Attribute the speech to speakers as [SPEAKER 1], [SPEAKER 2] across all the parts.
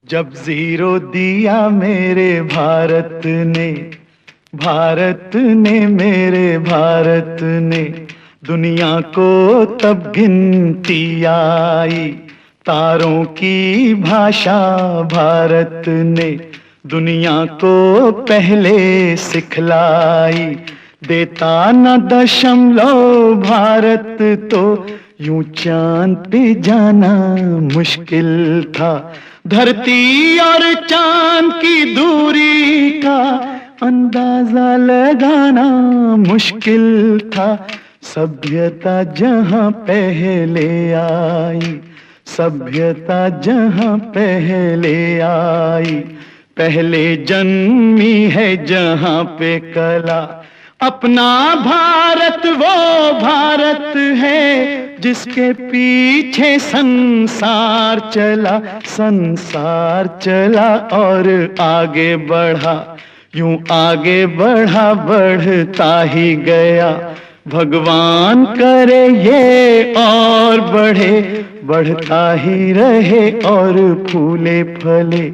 [SPEAKER 1] जब जीरो दिया मेरे भारत ने मेरे भारत ने दुनिया को तब गिनती आई। तारों की भाषा भारत ने दुनिया को पहले सिखलाई। देता न दशमलव भारत तो यूं चांद पे जाना मुश्किल था। धरती और चांद की दूरी का अंदाजा लगाना मुश्किल था। सभ्यता जहां पहले आई, सभ्यता जहां पहले आई, पहले जन्मी है जहां पे कला। अपना भारत वो भारत है जिसके पीछे संसार चला, संसार चला और आगे बढ़ा। यूं आगे बढ़ा बढ़ता ही गया। भगवान करे ये और बढ़े, बढ़ता ही रहे और फूले फले,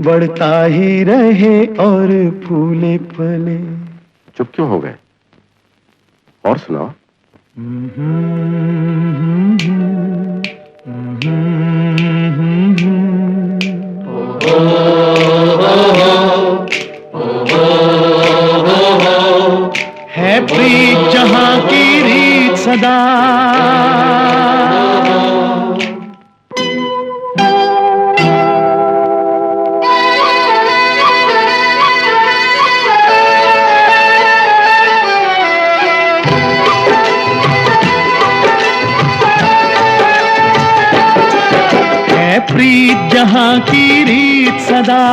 [SPEAKER 1] बढ़ता ही रहे और फूले फले।
[SPEAKER 2] चुप क्यों हो गए? और सुनाओ।
[SPEAKER 1] है प्रीत जहां की रीत सदा, प्रीत जहां की रीत सदा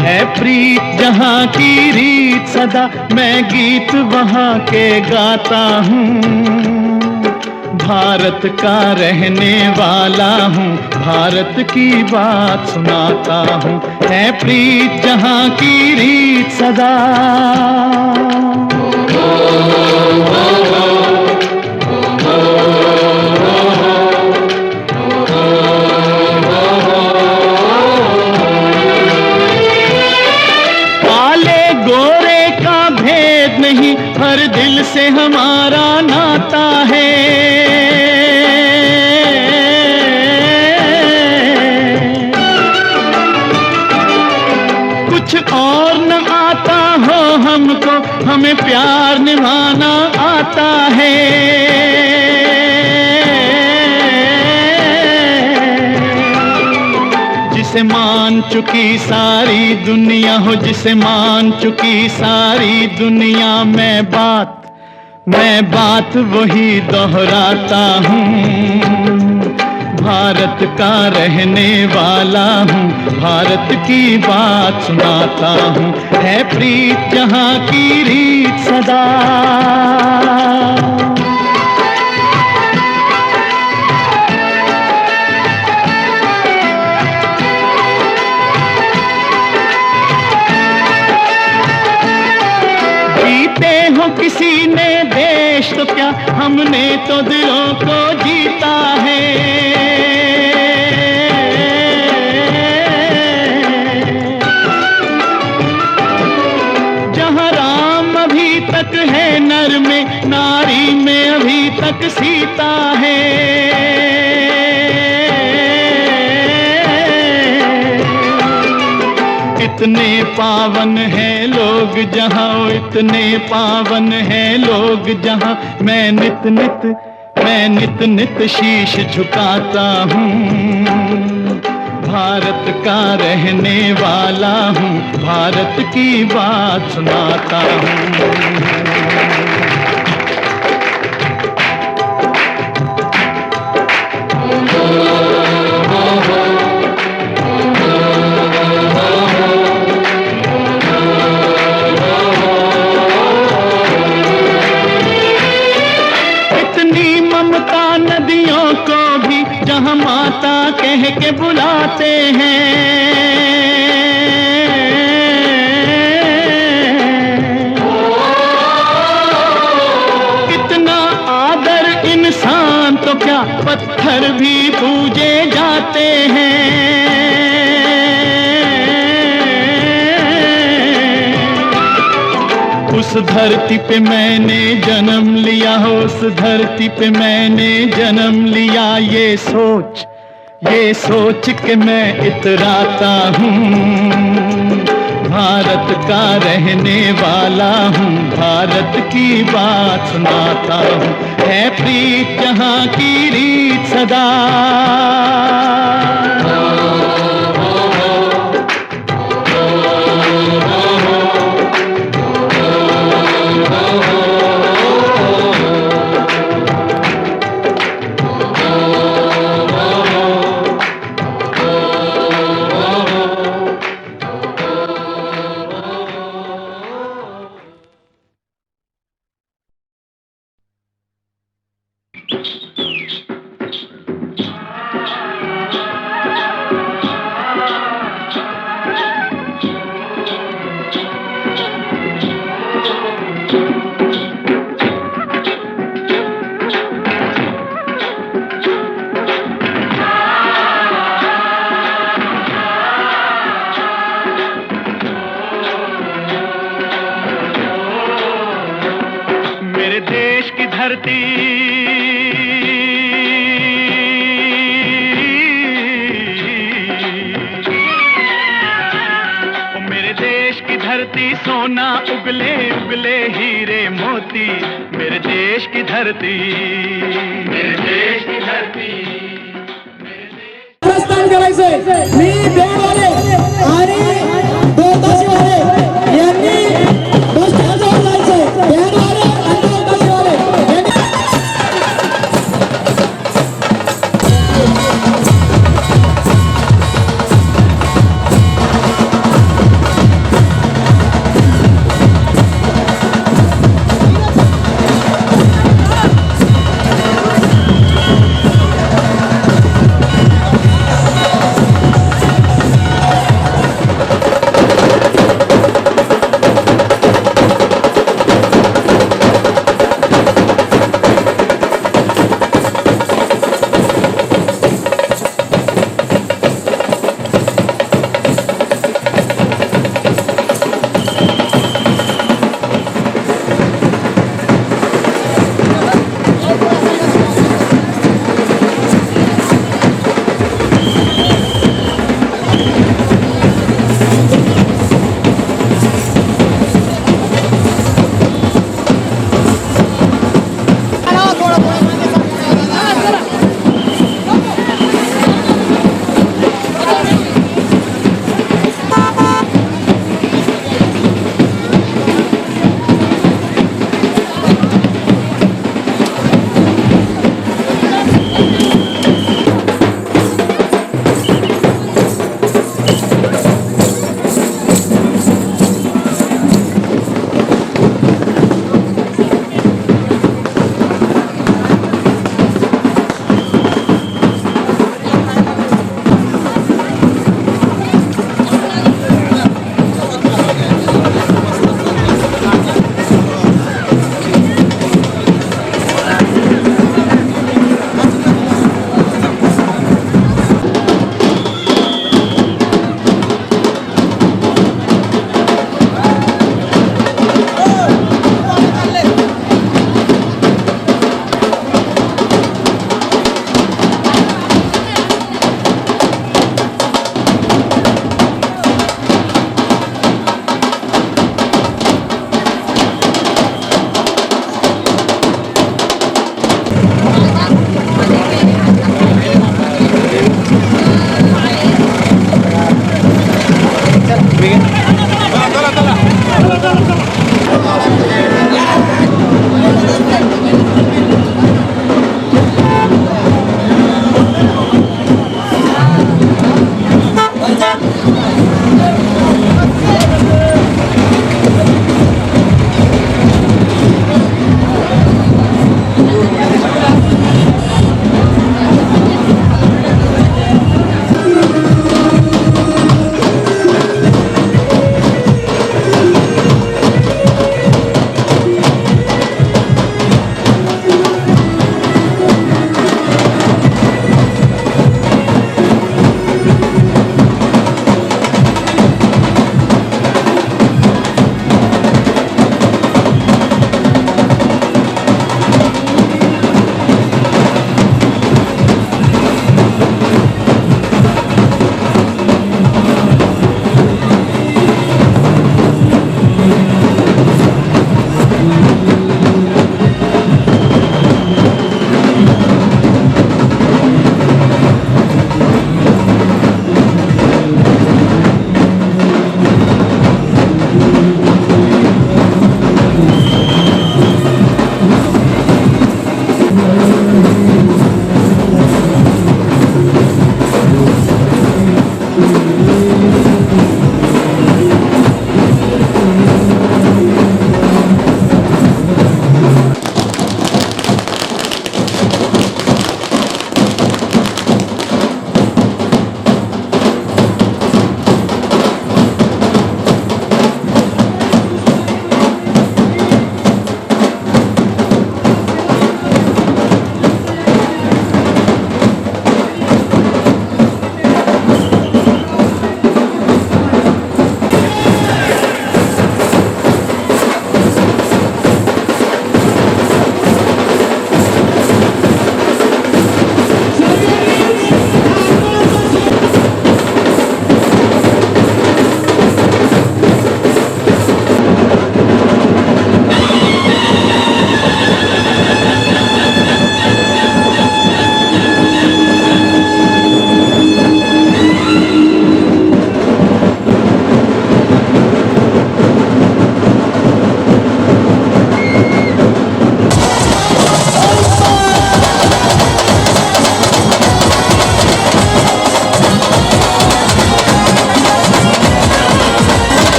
[SPEAKER 1] है, प्रीत जहां की रीत सदा। मैं गीत वहां के गाता हूँ, भारत का रहने वाला हूँ, भारत की बात सुनाता हूँ। है प्रीत जहां की रीत सदा। हर दिल से हमारा नाता है। कुछ और न आता हो हमको, हमें प्यार निभाना आता है। जिसे मान चुकी सारी दुनिया हो, जिसे मान चुकी सारी दुनिया, मैं बात वही दोहराता हूँ। भारत का रहने वाला हूँ, भारत की बात सुनाता हूँ। है प्रीत जहाँ की रीत सदा। किसी ने देश तो क्या, हमने तो दिलों को जीता है। जहाँ राम अभी तक है नर में, नारी में अभी तक सीता है। इतने पावन हैं लोग जहाँ, इतने पावन हैं लोग जहाँ, मैं नित नित शीश झुकाता हूँ। भारत का रहने वाला हूँ, भारत की बात सुनाता हूँ। नदियों को भी जहाँ माता कह के बुलाते हैं। कितना आदर इंसान तो क्या पत्थर भी पूजे जाते हैं। उस धरती पे मैंने जन्म लिया, उस धरती पे मैंने जन्म लिया। ये सोच के मैं इतराता हूँ, भारत का रहने वाला हूँ, भारत की बात सुनाता हूँ। है प्रीत जहाँ की रीत सदा, मेरे देश की धरती, ओ मेरे देश की धरती, सोना उगले उगले हीरे मोती। मेरे देश की धरती, मेरे देश की धरती।
[SPEAKER 3] प्रस्थान करायचंय। मी बेवाले आणि दोताशीवाले यांनी बस स्टँडवर जायचंय। बेवाले आणि दोताशीवाले यांनी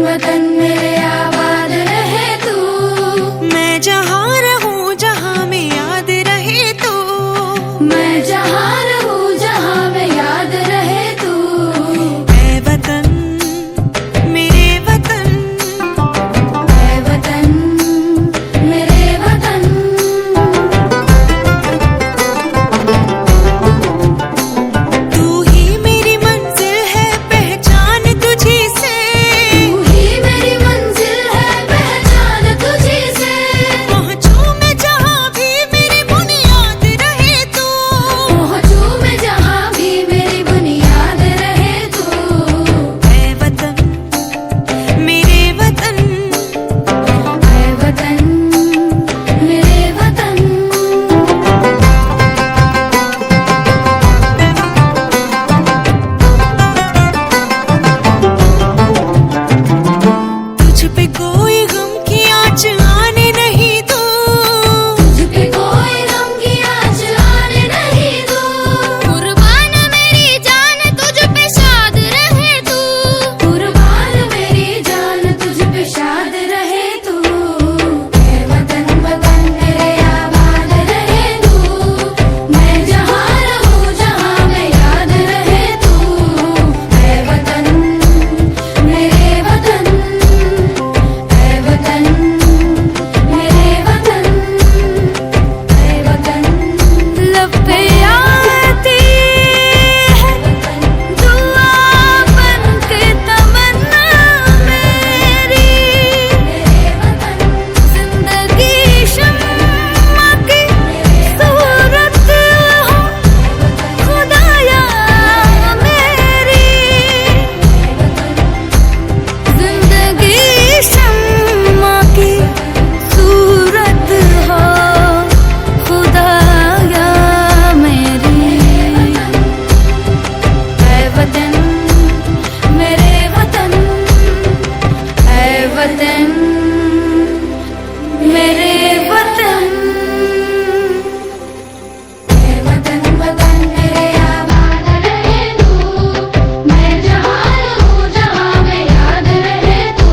[SPEAKER 4] वतन मेरे आबाद रहे तू।
[SPEAKER 5] मैं जहाँ रहूं जहाँ में याद रहे तू।
[SPEAKER 4] मैं जहाँ रहूं जहाँ में याद रहे तू।
[SPEAKER 5] ऐ वतन मेरे वतन।
[SPEAKER 4] ऐ वतन मेरे वतन।
[SPEAKER 5] तू ही मेरी मंजिल है पहचान तुझी से।
[SPEAKER 4] तू ही मेरी मंजिल है पहचान तुझी से।
[SPEAKER 5] पहुँचूं मैं जहाँ भी मेरी बुनियाद रहे तू।
[SPEAKER 4] पहुँचूं मैं जहाँ भी मेरी बुनियाद रहे तू।
[SPEAKER 5] ऐ वतन मेरे वतन।
[SPEAKER 4] ऐ वतन मेरे वतन।
[SPEAKER 5] तुझ पे कोई गम की आँच आने नहीं दूँ।
[SPEAKER 4] तुझ पे कोई गम की आँच आने नहीं दूँ। कुर्बान मेरी जान तुझ पे शाद रहे तू। कुर्बान मेरी जान तुझ पे शाद रहे तू। ऐ वतन वतन मेरे आबाद रहे तू। मैं जहाँ रहूं जहाँ में याद रहे तू। ऐ वतन मेरे वतन। ऐ वतन मेरे वतन। ऐ वतन
[SPEAKER 5] लब पे आती है दुआ बन के तमन्ना मेरी।
[SPEAKER 4] मेरे वतन।
[SPEAKER 5] जिंदगी शम्मा की सूरत हो खुदाया मेरी। जिंदगी शम्मा की सूरत हो खुदाया मेरी।
[SPEAKER 4] ऐ वतन मेरे वतन। ऐ वतन मेरे वतन। ऐ वतन वतन मेरे आबाद रहे तू। मैं जहाँ रहूं जहाँ में याद रहे तू।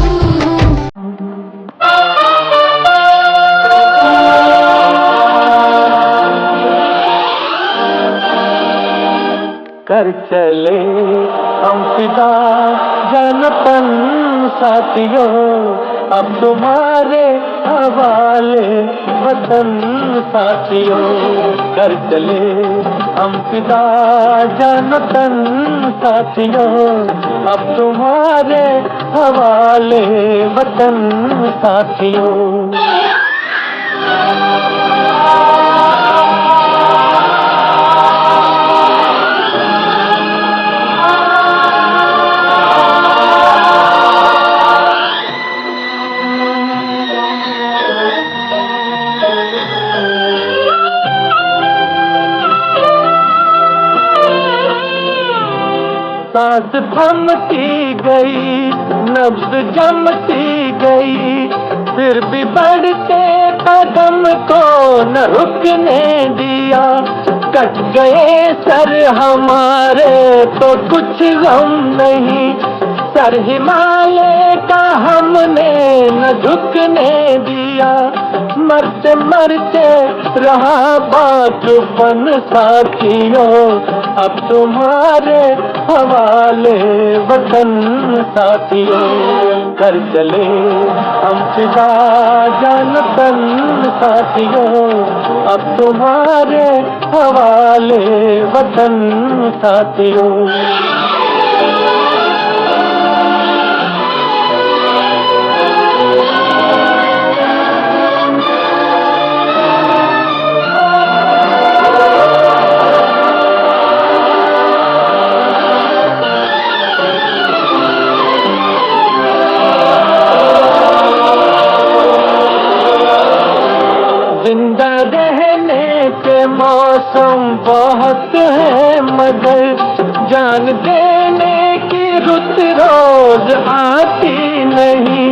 [SPEAKER 1] कर चले हम फिदा जनतन साथियों, अब तुम्हारे हवाले वतन साथियों। कर चले हम फिदा जनतन साथियों, अब तुम्हारे हवाले वतन साथियों। सांस थमती गई, नब्ज जमती गई, फिर भी बढ़ते कदम को न रुकने दिया। कट गए सर हमारे तो कुछ गम नहीं, सर हिमालय का हमने न झुकने दिया। मरते मरते रहा बाजुपन साथियों, अब तुम्हारे हवाले वतन साथियों। कर चले हम फिदा जानतन साथियों, अब तुम्हारे हवाले वतन साथियों। जिंदा रहने के मौसम बहुत है, मगर जान देने की रुत रोज आती नहीं।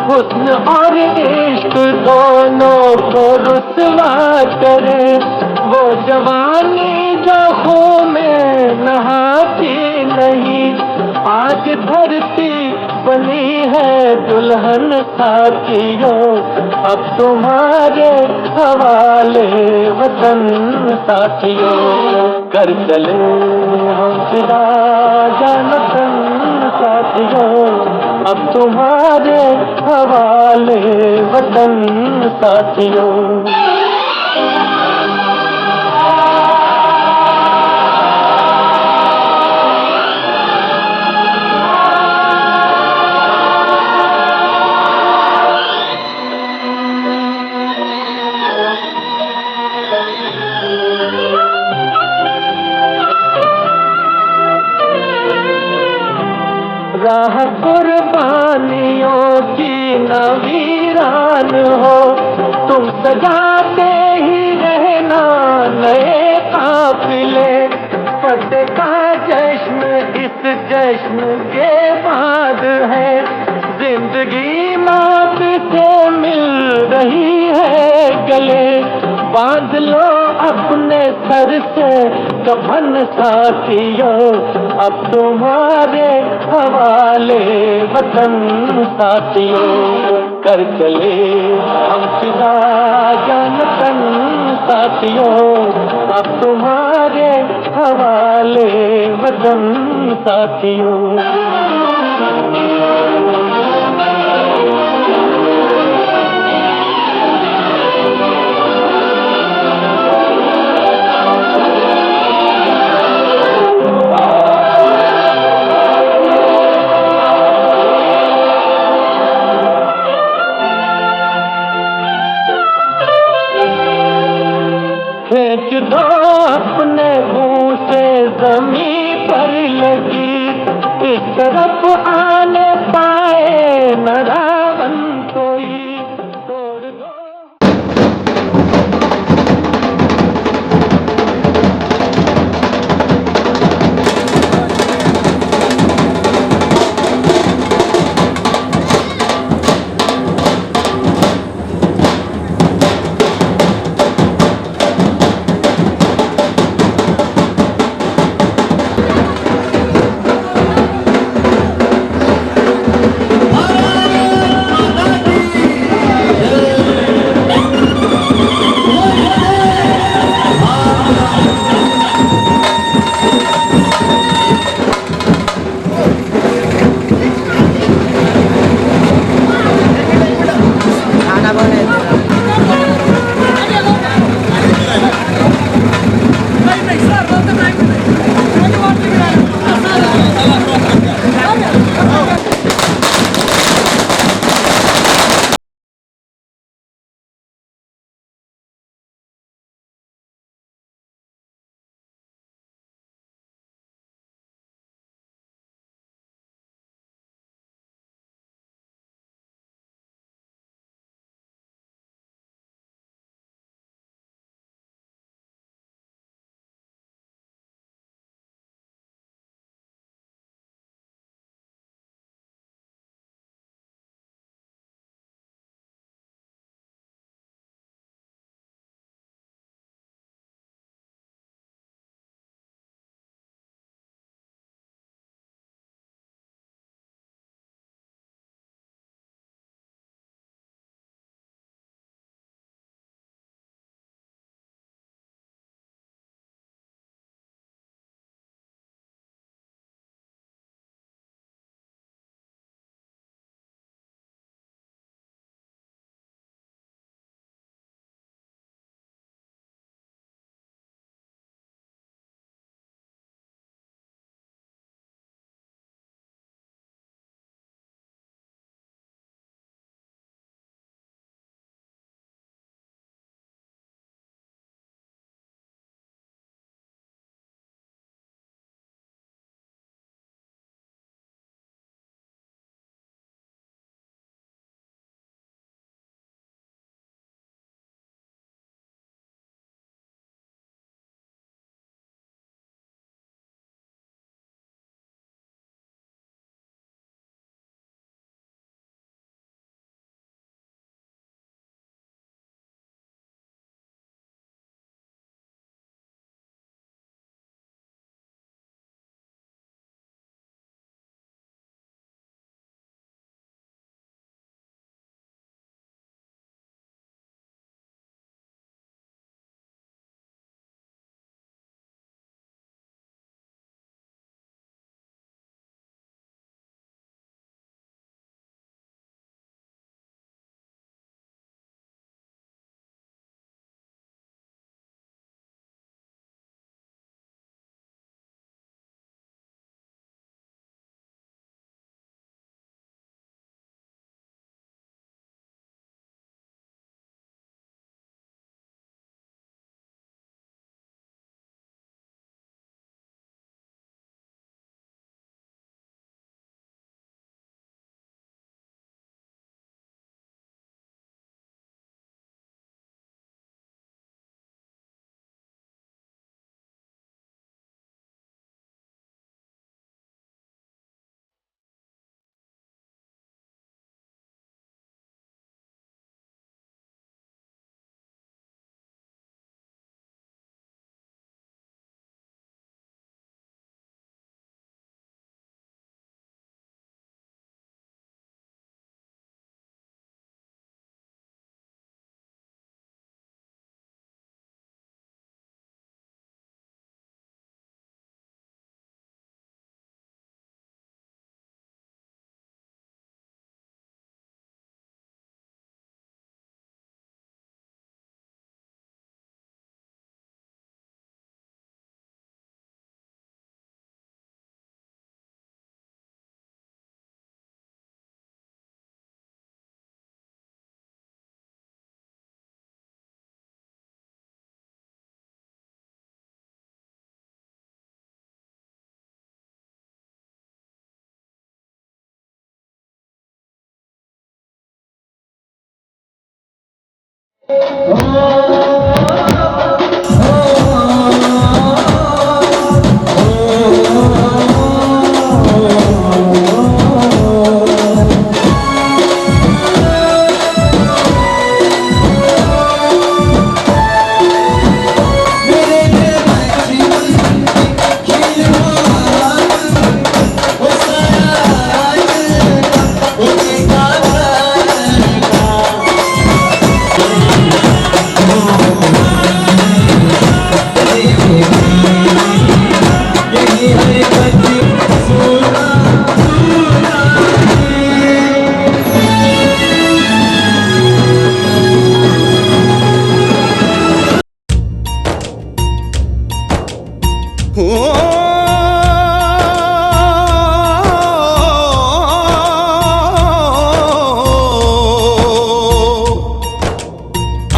[SPEAKER 1] हुस्न और इश्क दोनों को रुसवा करे, वो जवानी जो खून में नहाती नहीं। आज धरती बनी है दुल्हन साथियों, अब तुम्हारे हवाले वतन साथियों। कर चले हम फिदा जानतन साथियों, अब तुम्हारे हवाले वतन साथियों। राह कुर्बानियों की नवीरान हो, तुम सजाते ही रहना नए काफिले। फतेह का जश्न इस जश्न के बाद है, जिंदगी मौत से मिल रही है गले। बांध लो अपने सर से कफन साथियों, अब तुम्हारे हवाले वतन साथियों। कर चले हम फिदा जानतन साथियों, अब तुम्हारे हवाले वतन साथियों। खींच दो अपने मुंह से जमीन पर लगी, इस तरफ आने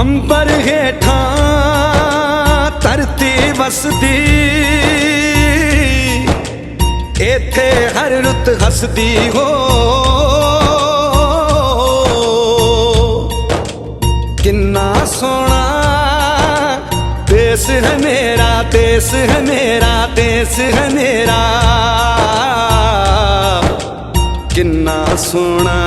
[SPEAKER 6] अंबर हेठा धरती वसदी एथे हर रुत हसदी हो किन्ना सोना देश है मेरा देश है मेरा देश है मेरा किन्ना सोना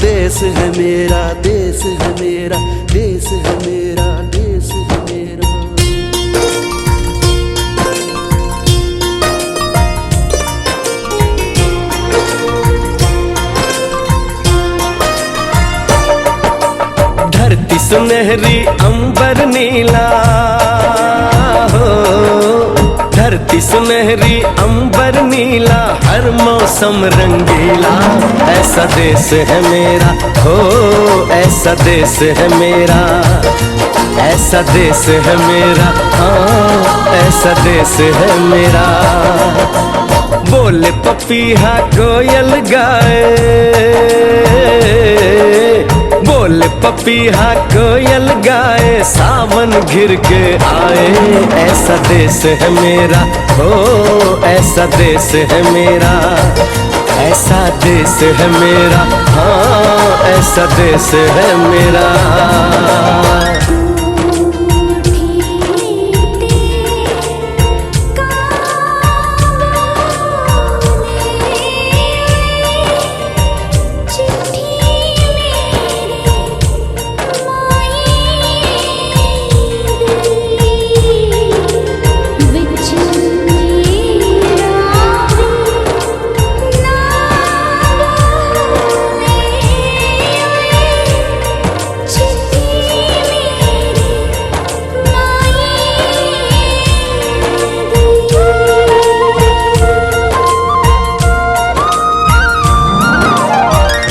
[SPEAKER 6] देश है मेरा देश है मेरा देश है मेरा देश है मेरा। धरती सुनहरी अंबर नीला हो धरती सुनहरी अंबर नीला हर मौसम रंगीला ऐसा देश है मेरा हो ऐसा देश है मेरा ऐसा देश है मेरा हाँ ऐसा देश है मेरा। बोले पपीहा कोयल गाए बोले पपीहा कोयल गाए सावन घिर के आए ऐसा देश है मेरा हो ऐसा देश है मेरा ऐसा देश है मेरा हाँ ऐसा देश है मेरा।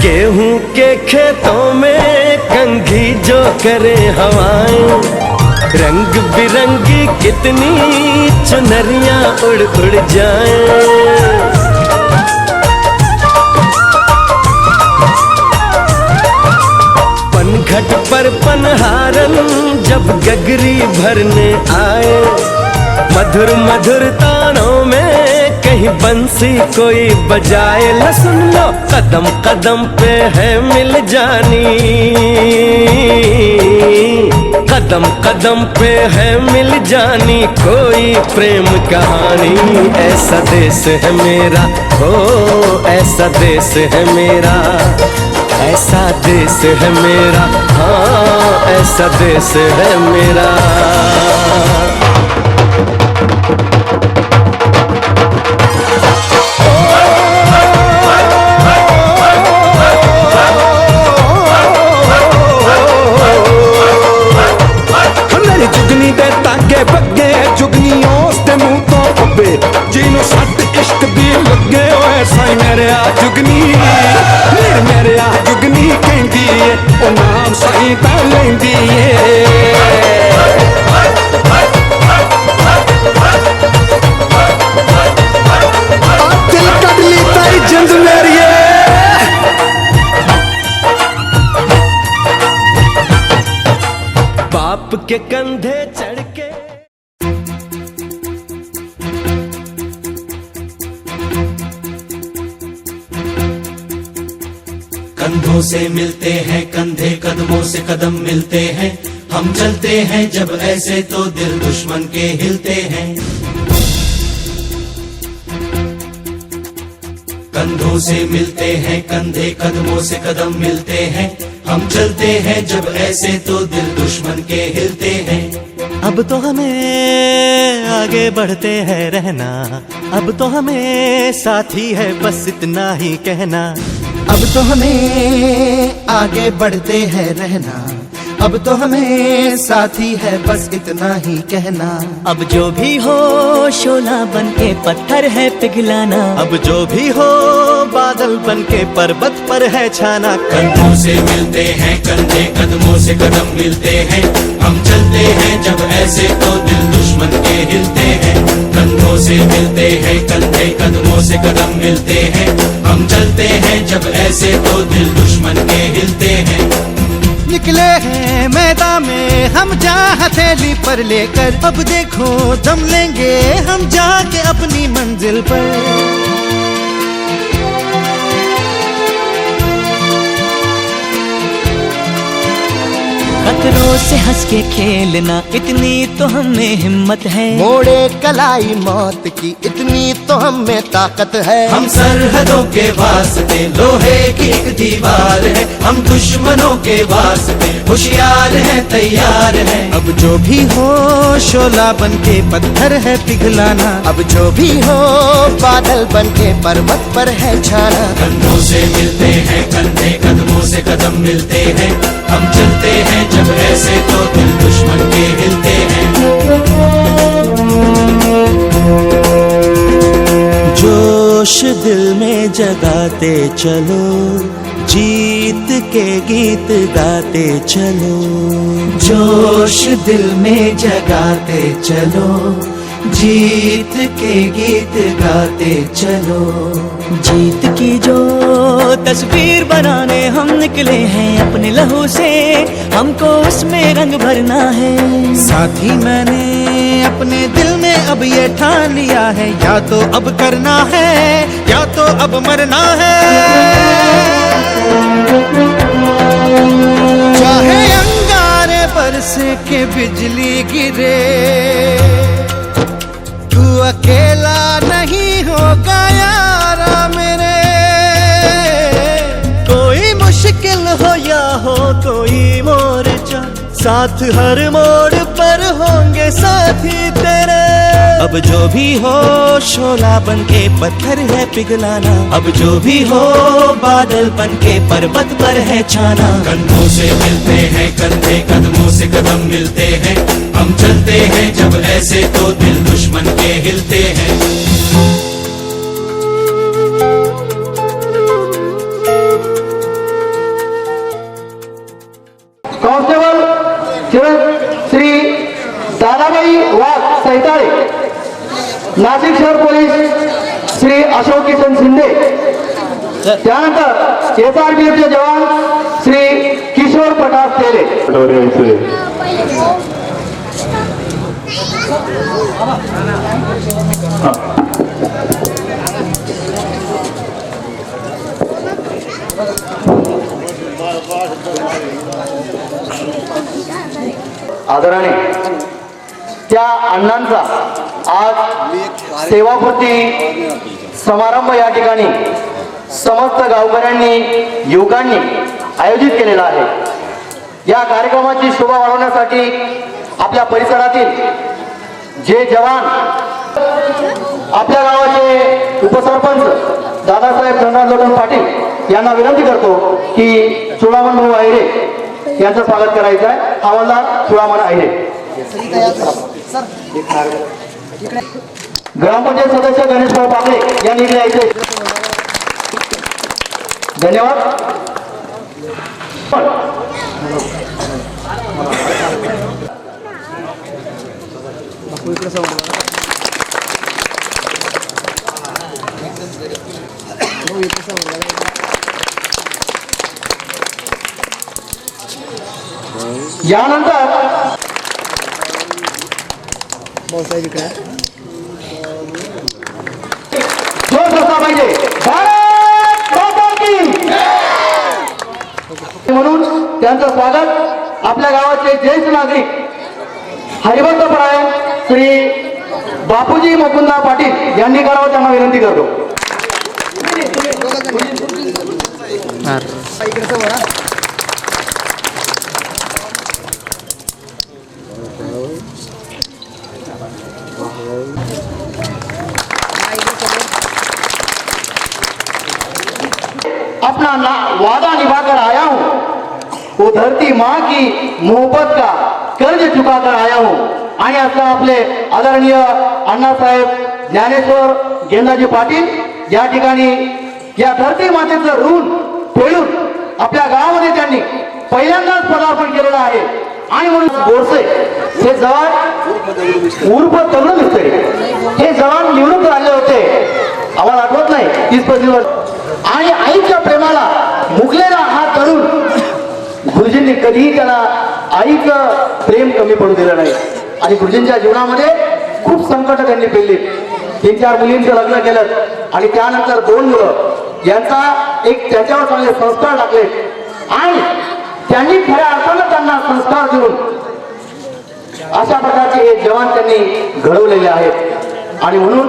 [SPEAKER 6] गेहूं के खेतों में कंघी जो करे हवाएं रंग बिरंगी कितनी चुनरियां उड़ उड़ जाएं। पनघट पर पनहारन जब गगरी भरने आए मधुर मधुर तानों में कहीं बंसी कोई बजाए ल सुन लो कदम कदम पे है मिल जानी कदम कदम पे है मिल जानी कोई प्रेम कहानी ऐसा देश है मेरा हो ऐसा देश है मेरा ऐसा देश है मेरा हाँ ऐसा देश है मेरा। जुगनी दे ताके बगे जुगनी उसते मुंह तो पब्बे जिन्हों सट इश्क दी लगे ओए साई मेरे आ जुगनी मेरे आ जुगनी कहंदी है ओ नाम साई ता लेंदी है। दिल कट ली तारी जिंद मेरी बाप के कंधे चढ़ के
[SPEAKER 7] कंधों से मिलते हैं कंधे, कदमों से कदम मिलते हैं, हम चलते हैं जब ऐसे तो दिल दुश्मन के हिलते हैं। कंधों से मिलते हैं कंधे, कदमों से कदम मिलते हैं, हम चलते हैं जब ऐसे तो दिल दुश्मन के हिलते हैं।
[SPEAKER 8] अब तो हमें आगे बढ़ते हैं रहना, अब तो हमें साथी है बस इतना ही कहना।
[SPEAKER 9] अब तो हमें आगे बढ़ते हैं रहना, अब तो हमें साथी है बस इतना ही कहना।
[SPEAKER 8] अब जो भी हो शोला बन के पत्थर है पिघलाना, अब जो भी हो बादल बन के पर्वत पर है छाना।
[SPEAKER 7] कंधों से मिलते हैं कंधे, कदमों से कदम मिलते हैं, हम चलते हैं जब ऐसे तो दिल दुश्मन के हिलते हैं। कंधों से मिलते हैं कंधे, कदमों से कदम मिलते हैं, हम चलते हैं जब ऐसे तो दिल दुश्मन के हिलते हैं।
[SPEAKER 9] निकले हैं मैदान में हम जा हथेली पर लेकर, अब देखो दम लेंगे हम जाके अपनी मंजिल पर।
[SPEAKER 8] खतरों से हंस के खेलना इतनी तो हमें हिम्मत है,
[SPEAKER 9] मोड़े कलाई मौत की इतनी तो हमें ताकत है।
[SPEAKER 7] हम सरहदों के वास्ते लोहे की एक दीवार है, हम दुश्मनों के वास्ते होशियार हैं तैयार हैं।
[SPEAKER 9] अब जो भी हो शोला बन के पत्थर है पिघलाना, अब जो भी हो बादल बन के पर्वत पर है छाना।
[SPEAKER 7] कंधों से मिलते हैं कंधे, कदमों से कदम मिलते हैं, हम चलते हैं जब ऐसे तो दिल दुश्मन के हिलते हैं।
[SPEAKER 8] जोश दिल में जगाते चलो, जीत के गीत गाते चलो।
[SPEAKER 9] जोश दिल में जगाते चलो, जीत के गीत गाते चलो।
[SPEAKER 8] जीत की जो तस्वीर बनाने हम निकले हैं अपने लहू से, हमको उसमें रंग भरना है।
[SPEAKER 9] साथी मैंने अपने दिल में अब ये ठान लिया है, या तो अब करना है या तो अब मरना है। चाहे अंगारे बरसे के बिजली गिरे, तू अकेला नहीं होगा यारा मेरे।
[SPEAKER 8] कोई मुश्किल हो या हो कोई मोर्चा, साथ हर मोड़ पर होंगे साथी तेरे। अब जो भी हो शोला बन के पत्थर है पिघलाना, अब जो भी हो बादल बन के पर्वत पर है छाना।
[SPEAKER 7] कंधों से मिलते हैं कंधे, कदमों से कदम मिलते हैं, हम चलते हैं जब ऐसे तो दिल दुश्मन के हिलते हैं।
[SPEAKER 3] कांस्टेबल श्री दादाबाई वाघ सैताळे, नाशिक शहर पोलीस श्री अशोक किसन शिंदे, त्यानंतर SRPFचे जवान श्री किशोर प्रकाश तेले। आदराने त्या अण्णांचा आज सेवापूर्ती समारंभ या ठिकाणी समस्त गावकऱ्यांनी युवकांनी आयोजित केलेला आहे। या कार्यक्रमाची शोभा वाढवण्यासाठी आपल्या परिसरातील जे जवान, आपल्या गावाचे उपसरपंच दादासाहेब धनराज लोटन पाटील यांना विनंती करतो की चुडामन भाऊ आहिरे यांचं स्वागत करायचं आहे। हवालदार चुडामन आहिरे, ग्रामपंचायत सदस्य गणेश भाऊ पागळे यांनी इकडे यायचे। धन्यवाद। यानंतर जोश असला पाहिजे। भारत माता की त्यांचं स्वागत आपल्या गावाचे ज्येष्ठ नागरिक हरिभक्तपरायण श्री बापूजी मुकुंदा पाटील यांनी करावं, त्यांना विनंती करतो. अपना वादा निभाकर आया हूँ, वो धरती माँ की मोहब्बत का कर्ज चुका कर आया हूँ. आणि असं आपले आदरणीय अण्णासाहेब ज्ञानेश्वर गेंदाजी पाटील या ठिकाणी या धरती मातेचं ऋण फेडून आपल्या गावामध्ये त्यांनी पहिल्यांदाच पदार्पण केलेलं आहे. आणि म्हणून बोरसे हे जवान उर्फ तरुण मिस्त्री हे जवान निवृत्त राहिले होते, आम्हाला आठवत नाही 30-35 वर्ष. आणि आईच्या प्रेमाला मुकलेला हा तरुण गुरुजींनी कधीही त्याला आईचं प्रेम कमी पडू दिलं नाही. आणि गुरुजींच्या जीवनामध्ये खूप संकट त्यांनी पेलली. 3-4 मुलींचं लग्न केलं आणि त्यानंतर 2 मुलं यांचा एक त्याच्यावर चांगले संस्कार टाकले आणि त्यांनी खऱ्या अर्थानं त्यांना संस्कार देऊन अशा प्रकारचे हे जवान त्यांनी घडवलेले आहेत. आणि म्हणून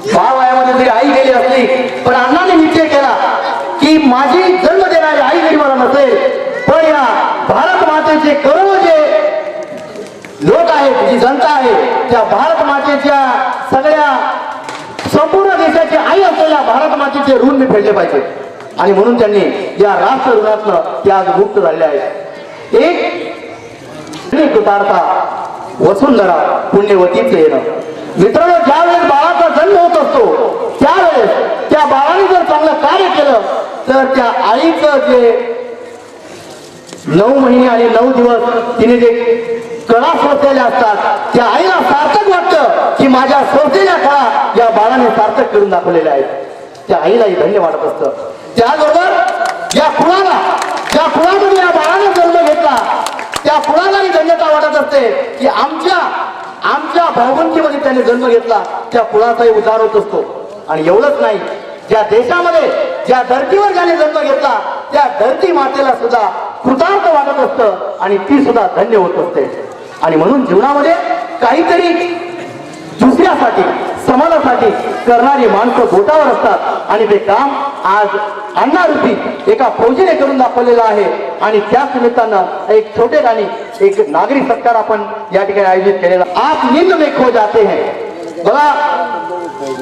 [SPEAKER 3] बाळवयामध्ये जरी आई गेली असली पण अण्णांनी निश्चय केला की माझी जन्म देणारी आई जरी मला नसेल पण या भारत मातेचे करोडो जे लोक आहेत, जी जनता आहे, त्या भारत मातेच्या सगळ्या संपूर्ण देशाची आई असलेल्या भारत मातेचे ऋण मी फेडले पाहिजे. आणि म्हणून त्यांनी या राष्ट्र ऋणातनं ते आज मुक्त झालेले आहेत. एक कृतार्था वसुंधरा पुण्यवतीचं येणं. मित्रांनो, ज्यावेळेस बाळाचा जन्म होत असतो त्यावेळेस त्या बाळाने जर चांगलं कार्य केलं तर त्या आईचं जे 9 महिने आणि 9 दिवस तिने जे कळा सोसलेल्या असतात त्या आईला सार्थक वाटतं की माझ्या सोसलेल्या कळा या बाळाने सार्थक करून दाखवलेल्या आहेत. त्या आईलाही धन्य वाटत असतं. त्याचबरोबर या कुळाला, ज्या कुळामध्ये या बाळाने जन्म घेतला त्या कुळालाही धन्यता वाटत असते की आमच्या भावबंदीमध्ये त्याने जन्म घेतला, त्या कुळाचाही उद्धार होत असतो. आणि एवढंच नाही, ज्या देशामध्ये ज्या धर्तीवर ज्याने जन्म घेतला त्या धरती मातेला सुद्धा कृतार्थ वाटत असतं आणि ती सुद्धा धन्य होत असते. आणि म्हणून जीवनामध्ये काहीतरी दुसऱ्यासाठी समाजासाठी करणारी माणसं बोटावर असतात आणि ते काम आज अण्णारूपी एका फौजीने करून दाखवलेलं आहे. आणि त्याच निमित्तानं एक छोटे गाणी एक नागरिक सत्कार आपण या ठिकाणी आयोजित केलेला. आप नींद में खो जाते हैं. बघा,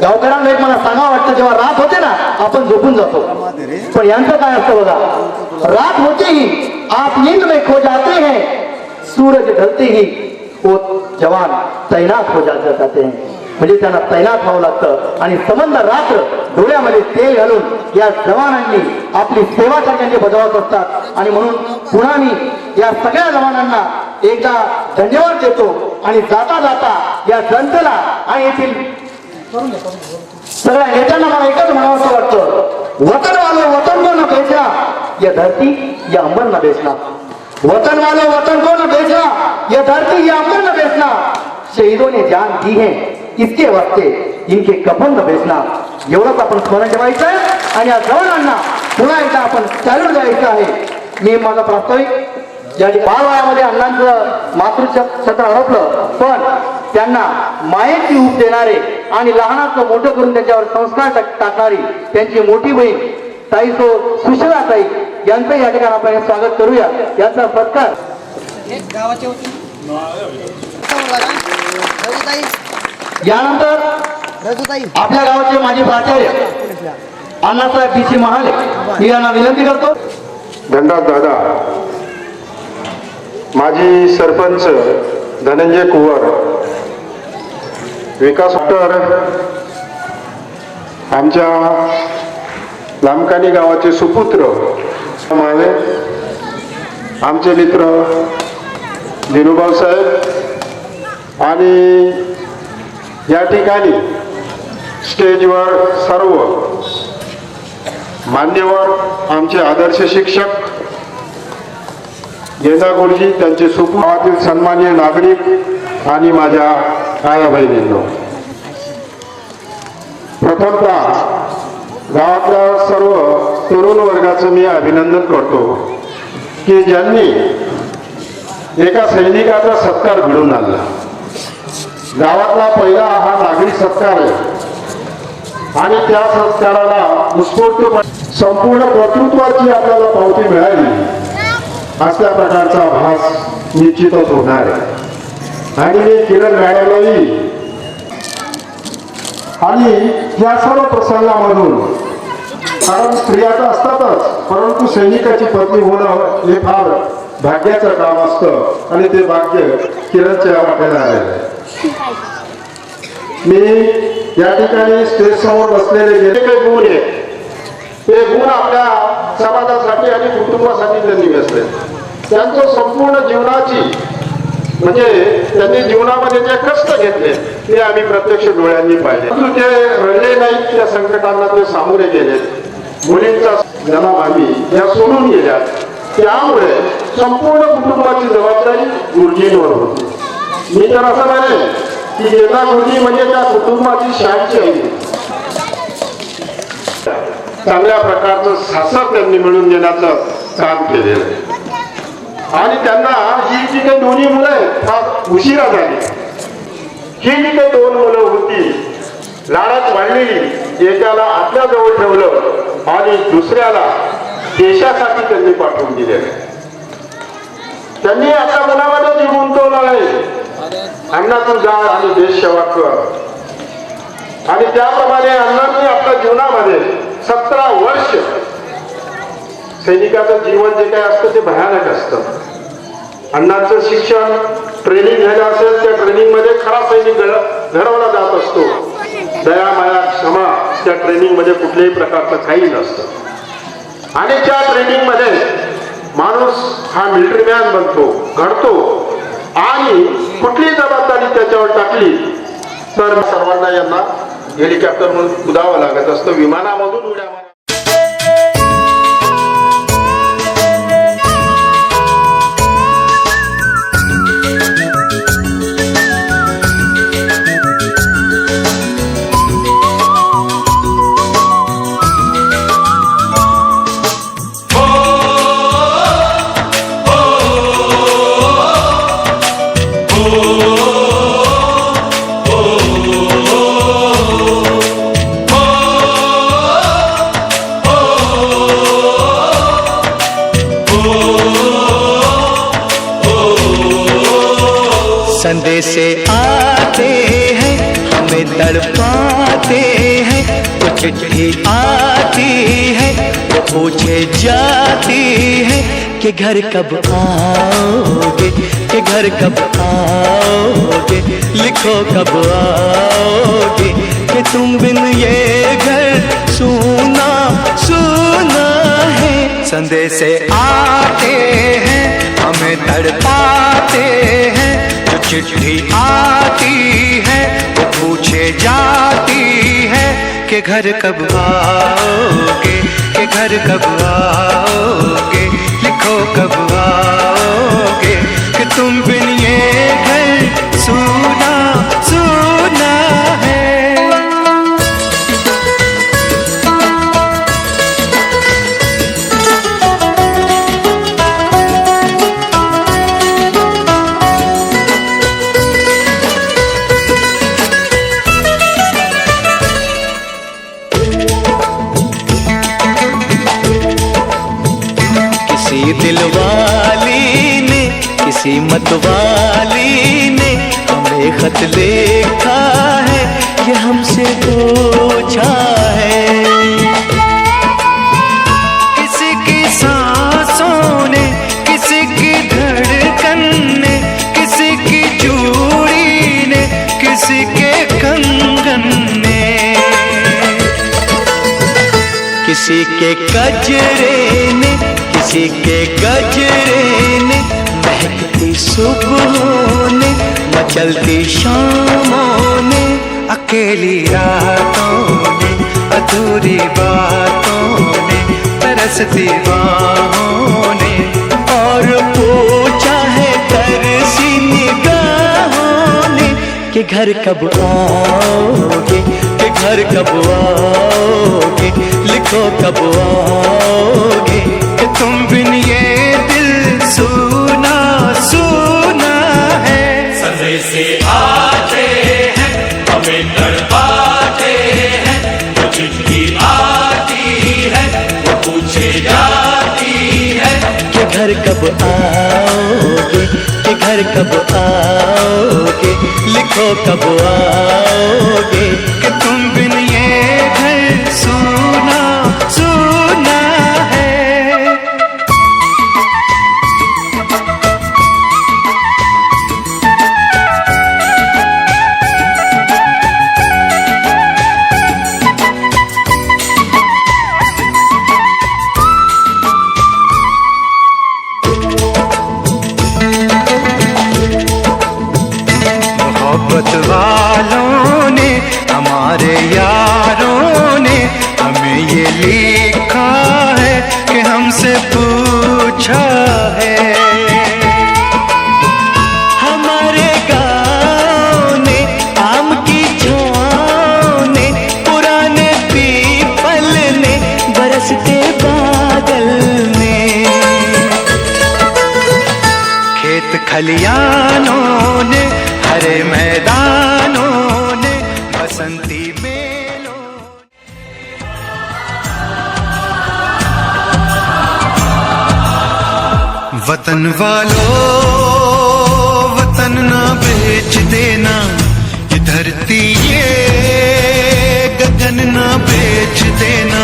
[SPEAKER 3] गावकऱ्यांना एक मला सांगावं वाटतं, जेव्हा रात होते ना आपण झोपून जातो, पण यांचं काय असतं बघा, रात होते ही आप नींद में खो जाते हैं, सूरज ढलते ही वो जवान तैनात हो जाते हैं. म्हणजे त्यांना तैनात व्हावं लागतं आणि संबंध रात्र डोळ्यामध्ये तेल घालून या जवानांनी आपली सेवा त्यांनी बजावत असतात. आणि म्हणून पुन्हा मी या सगळ्या जवानांना एकदा धन्यवाद देतो. आणि जाता जाता या जनतेला आणि येथील सगळ्या नेत्यांना मला एकच म्हणावं वाटतं, वतन वालो वतन को न बेचना, ये धरती ये अंबर न बेचना. वतन वालो वतन को न बेचना, ये धरती ये अंबर न बेचना. शहीदों ने जान दी है इसके वास्ते इनके कफन न बेचना. एवढंच आपण स्मरण ठेवायचं आहे आणि या जवानांना पुन्हा एकदा आपण चालून जायचं आहे. मी माझा प्रास्ताविक या बालवयामध्ये अण्णांचं मातृछत्र हरपलं पण त्यांना मायेची ऊब देणारे आणि लहानाचं मोठं करून त्याच्यावर संस्कार टाकणारी त्यांची मोठी बहीण ताई सुशीला ताई यांचं या ठिकाणी आपण स्वागत करूया. यांचा सत्कार यानंतर आपल्या गावाचे माजी प्राचार्य अण्णासाहेब BC महाले मी यांना विनंती करतो.
[SPEAKER 10] धनराज दादा, माजी सरपंच धनंजय कुवर, विकास डॉक्टर, आमच्या लांबकानी गावाचे सुपुत्र महाले, आमचे मित्र दिनुभाऊ साहेब आणि या ठिकाणी स्टेजवर सर्व मान्यवर आमचे आदर्श शिक्षक गेंदा गुरुजी, त्यांचे सुपुत्रातील सन्माननीय नागरिक आणि माझ्या आया बहिणींनो, प्रथमतः गावातल्या सर्व तरुण वर्गाचं मी अभिनंदन करतो. की ज्यांनी एका सैनिकाचा सत्कार घडवून आणला. गावातला पहिला हा नागरिक सत्कार आहे आणि त्या सत्काराला उत्स्फूर्त संपूर्ण कर्तृत्वाची आपल्याला पावती मिळाली अशा प्रकारचा भास निश्चितच होणार आहे. आणि मी किरण मॅडमलाही आणि या सर्व प्रसंगामधून, कारण स्त्रिया तर असतातच परंतु सैनिकाची पत्नी होणं हे फार भाग्याचं काम असतं आणि ते भाग्य किरणच्या वाट्याला आलेलं आहे. मी या ठिकाणी स्टेज समोर बसलेले जे काही गुण आहेत ते गुण आपल्या समाजासाठी आणि कुटुंबासाठी त्यांनी व्यसले. त्यांचं संपूर्ण जीवनाची म्हणजे त्यांनी जीवनामध्ये जे कष्ट घेतले ते आम्ही प्रत्यक्ष डोळ्यांनी पाहिले. ते रडले नाहीत, त्या संकटांना ते सामोरे गेलेत. मुलींचा जन्म आम्ही या सोडून गेल्या, त्यामुळे संपूर्ण कुटुंबाची जबाबदारी गुरुजींवर होती. मी तर असं म्हणेन की गेला गुरुजी म्हणजे त्या कुटुंबाची शांती आहे. चांगल्या प्रकारचं सासर त्यांनी मिळून देण्याचं काम केलेलं आहे. आणि त्यांना ही जी काही दोन्ही मुलं आहेत फार उशिरा झाली. ही जी काही दोन मुलं होती लाडात वाढलेली, एकाला आपल्या जवळ ठेवलं आणि दुसऱ्याला देशासाठी त्यांनी पाठवून दिले. त्यांनी आपल्या मुलामध्ये जी गुंतवलं आहे, अण्णा तू जा आणि देश सेवा कर. आणि त्याप्रमाणे अण्णांनी आपल्या जीवनामध्ये 17 वर्ष सैनिकाचं जीवन जे काही असतं ते भयानक असतं. अण्णांचं शिक्षण ट्रेनिंग झालं असेल, त्या ट्रेनिंग मध्ये खरा सैनिक घडवला जात असतो. दया माया क्षमा त्या ट्रेनिंग मध्ये कुठल्याही प्रकारचं काही नसतं. आणि त्या ट्रेनिंग मध्ये माणूस हा मिलिटरी मॅन बनतो, घडतो. आणि कुठलीही जबाबदारी त्याच्यावर टाकली तर सर्वांना यांना हेलिकॉप्टर म्हणून उडावं लागत असतं, विमानामधून उड्या मारा.
[SPEAKER 9] संदेशे आते हैं हमें तड़पाते हैं, कुछ चिट्ठी आती है वो पूछे जाती है कि घर कब आओगे, कि घर कब आओगे, लिखो कब आओगे, कि तुम बिन ये घर सूना सूना है. संदेशे आते हैं हमें तड़पाते हैं, चिट्ठी आती है वो पूछे जाती है कि घर कब आओगे, कि घर कब आओगे, लिखो कब आओगे, कि तुम बिन ये घर सूना सूना है. दिलवाली ने किसी मतवाली ने हमें खत लिखा है, ये हमसे पूछा है. किसी की सांसों ने, किसी की धड़कन ने, किसी की चूड़ी ने, किसी के कंगन ने, किसी के गजरे ने, किसी के गजरे ने, महकती सुबहों ने, मचलती शामों ने, अकेली रातों ने, अधूरी बातों ने, तरसती बाहों ने, और पूछा है तरसी निगाहों ने कि घर कब आओगे, कि घर कब आओगे, लिखो कब आओगे, कि तुम बिन ये दिल
[SPEAKER 8] घर कब आओगे, कि घर कब आओगे, लिखो कब आओगे,
[SPEAKER 9] कि तुम बिन ये घर सूना सूना है। मोहब्बत वालों ने, हमारे यारों ने हमें ये लिखा है कि हमसे पूछा है।
[SPEAKER 8] हमारे गाँव ने, आम की छाँव ने, पुराने पीपल ने, बरसते बादल ने,
[SPEAKER 9] खेत खलियानों ने, हरे मैदानों ने, बसंती मेलों। वतन वालों वतन ना बेच देना, ये धरती ये गगन ना बेच देना।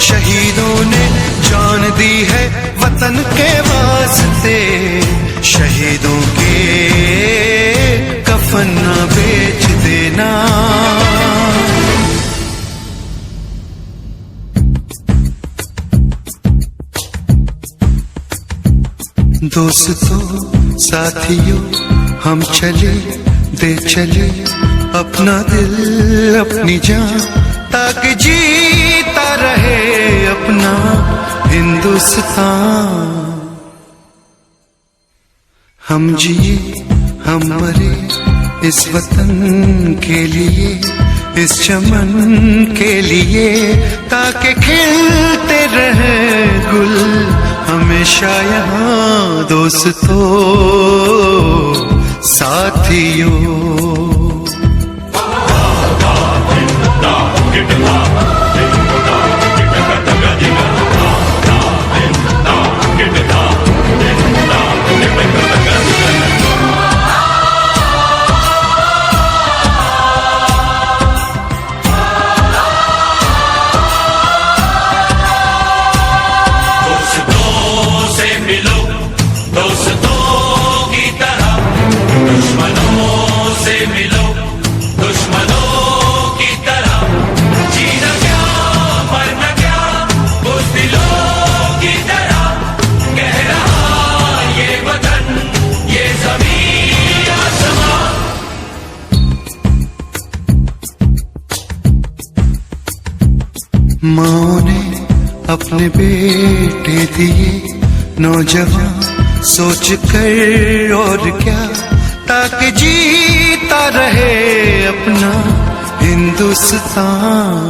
[SPEAKER 9] शहीदों ने जान दी है वतन के वास्ते, शहीदों के कफन ना बेच देना। दोस्तों साथियों हम चले दे चले अपना दिल अपनी जान, ताकि जीता रहे अपना हिंदुस्तान। हम जिए हम मरे इस वतन के लिए, इस चमन के लिए, ताकि खिलते रहे गुल हमेशा यहाँ। दोस्तों साथियों, माँ ने अपने बेटे दिए नौजवान सोच कर और क्या, ताकि जीता रहे अपना हिंदुस्तान।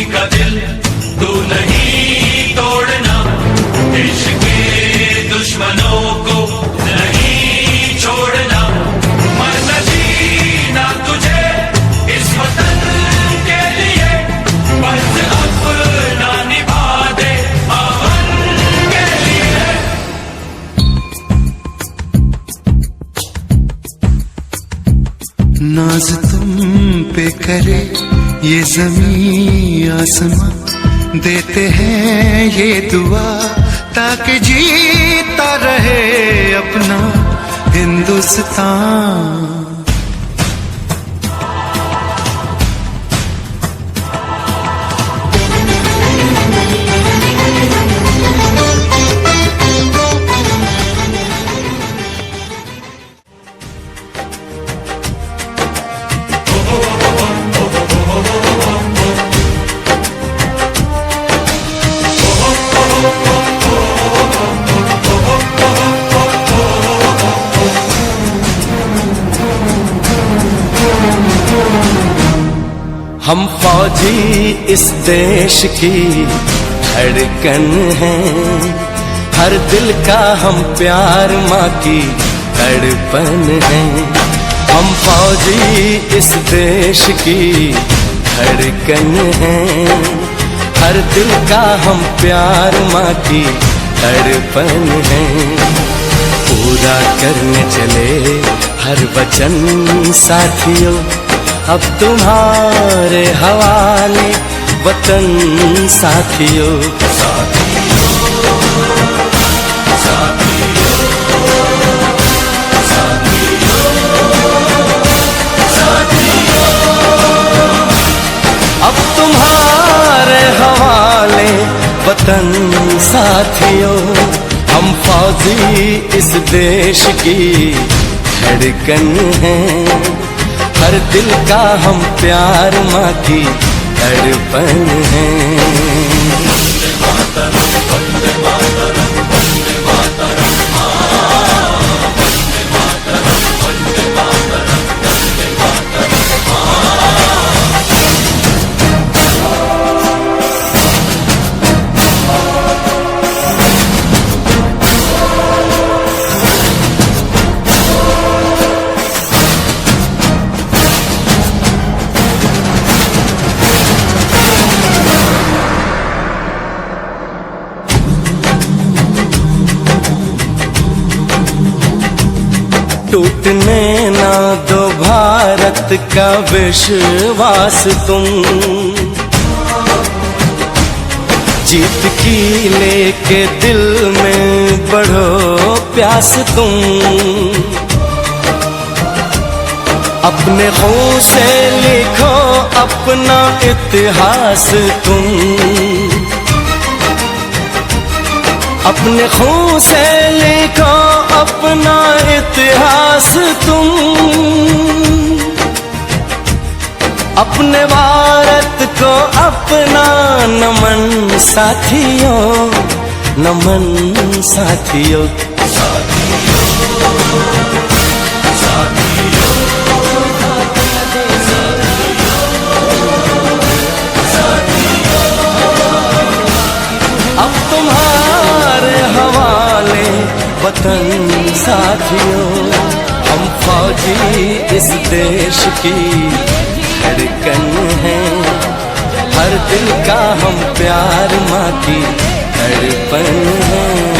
[SPEAKER 7] का दिल तू नहीं तोड़ना, देश के दुश्मनों को नहीं छोड़ना। मरना जीना तुझे इस वतन के लिए, बस अपना निभा दे अमन के लिए।
[SPEAKER 9] नाज तुम पे करे ये ज़मीं आसमां, देते हैं ये दुआ ताकि जीता रहे अपना हिंदुस्तान।
[SPEAKER 6] हम फौजी इस देश की धड़कन हैं, हर दिल का हम प्यार माँ की तड़पन हैं। हम फौजी इस देश की धड़कन हैं, हर दिल का हम प्यार माँ की तड़पन हैं। पूरा करने चले हर वचन साथियों, अब तुम्हारे हवाले वतन साथियों। अब तुम्हारे हवाले वतन साथियों, हम फौजी इस देश की धड़कन हैं, हर दिल का हम प्यार माँ की तड़पन हैं। टूटने ना दो भारत का विश्वास तुम, जीत की लेके दिल में बढ़ो प्यास तुम। अपने खून से लिखो अपना इतिहास तुम, अपने खून से लिखो अपना इतिहास तुम। अपने भारत को अपना नमन साथियों, नमन साथियों। अब तुम्हारे हवाले वतन साथियों, हम फौजी इस देश की धड़कन हैं, हर दिल का हम प्यार माँ की तड़पन हैं।